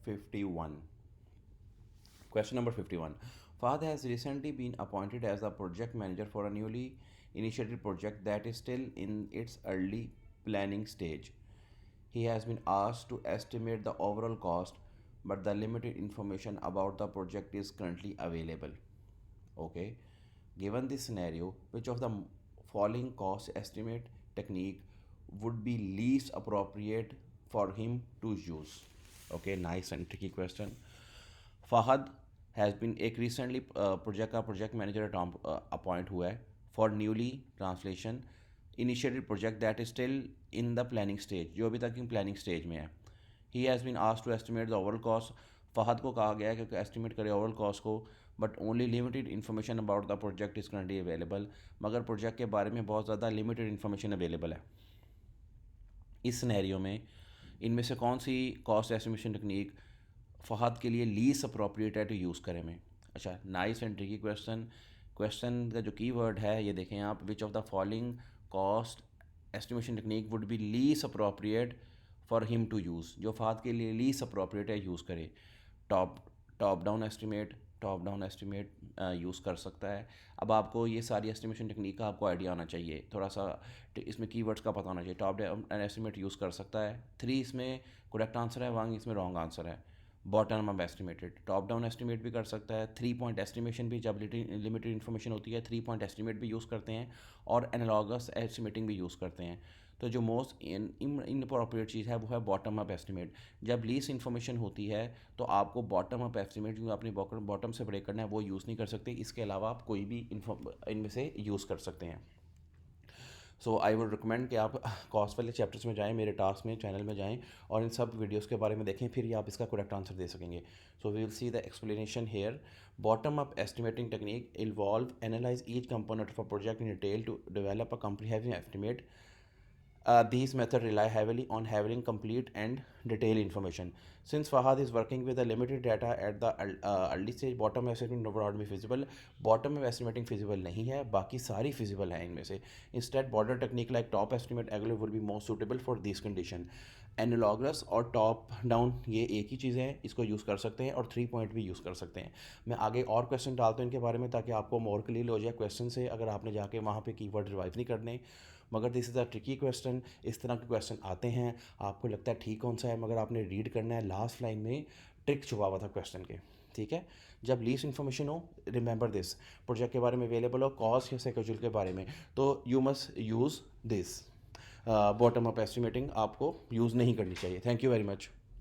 51. Question number 51. Fahad has recently been appointed as the project manager for a newly initiated project that is still in its early planning stage. He has been asked to estimate the overall cost, but the limited information about the project is currently available. Okay. Given this scenario, which of the following cost estimate technique would be least appropriate for him to use? Okay, nice and tricky question. Fahad has been एक recently project manager appoint हुआ है for newly translation initiated project that is still in the planning stage, जो अभी तक in planning stage में है. He has been asked to estimate the overall cost. Fahad को कहा गया है कि एस्टिमेट करे ओवरऑल कॉस्ट को, but only limited information about the project is currently available. मगर प्रोजेक्ट के बारे में बहुत ज़्यादा लिमिटेड इन्फॉर्मेशन अवेलेबल है. इस सिनेरियो में इनमें से कौन सी कॉस्ट एस्टिमेशन टेक्निक फ़हद के लिए लीस्ट अप्रोप्रिएट है टू यूज़ करें में? अच्छा, nice and tricky question. Question का जो कीवर्ड है ये देखें आप, which of the following cost estimation technique would be least appropriate for him to use, जो फ़हद के लिए लीस्ट अप्रोप्रिएट है यूज़ करे. टॉप डाउन एस्टिमेट यूज़ कर सकता है. अब आपको ये सारी एस्टिमेशन टेक्निक का आपको आइडिया आना चाहिए, थोड़ा सा इसमें कीवर्ड्स का पता होना चाहिए. टॉप डाउन एस्टिमेट यूज़ कर सकता है. 3 इसमें करेक्ट आंसर है, 1 इसमें रॉन्ग आंसर है. Bottom up estimated top down estimate भी कर सकता है. 3 पॉइंट एस्टिमेशन भी, जब लिमिटेड इन्फॉर्मेशन होती है 3 पॉइंट एस्टिमेट भी यूज़ करते हैं, और एनालॉगस एस्टिमेटिंग भी यूज़ करते हैं. तो जो मोस्ट इनअप्रोप्रिएट चीज़ है वो है बॉटम अप एस्टिमेट. जब लीस्ट इन्फॉर्मेशन होती है तो आपको बॉटम अप एस्टिमेट जो अपने बॉटम से ब्रेक करना है वो यूज़ नहीं कर सकते. इसके अलावा आप कोई भी इनमें से यूज़ कर सकते हैं. सो आई वुड रिकमेंड कि आप कॉस्ट वाले चैप्टर्स में जाएं, मेरे टास्क में चैनल में जाएं और इन सब वीडियोस के बारे में देखें, फिर ही आप इसका करेक्ट आंसर दे सकेंगे. So we will see the explanation here. Bottom up estimating technique involve analyse each component of a project in detail to develop a comprehensive estimate. These methods rely heavily on having complete and detailed information. Since Fahad is working with a limited data at the early stage, bottom estimating would not be feasible. Bottom up estimating feasible नहीं है, बाकी सारी feasible है इनमें से. Instead, border technique like top estimate aggregate would be more suitable for these condition. Analogous और top down ये एक ही चीज़ें हैं, इसको यूज़ कर सकते हैं, और 3 पॉइंट भी यूज़ कर सकते हैं. मैं आगे और क्वेश्चन डालता हूँ इनके बारे में ताकि आपको मोर क्लियर हो जाए क्वेश्चन से, अगर आपने जाके वहाँ पे कीवर्ड रिवाइव नहीं करने. मगर this is a tricky question. इस तरह के क्वेश्चन आते हैं, आपको लगता है ठीक कौन सा है, मगर आपने रीड करना है. लास्ट लाइन में ट्रिक छुपा हुआ था क्वेश्चन के. ठीक है, जब लीस्ट इन्फॉर्मेशन हो, रिमेंबर दिस, प्रोजेक्ट के बारे में अवेलेबल हो, कॉस्ट या शेड्यूल के बारे में, तो you must use this. Bottom up estimating आपको यूज़ नहीं करनी चाहिए. Thank you very much.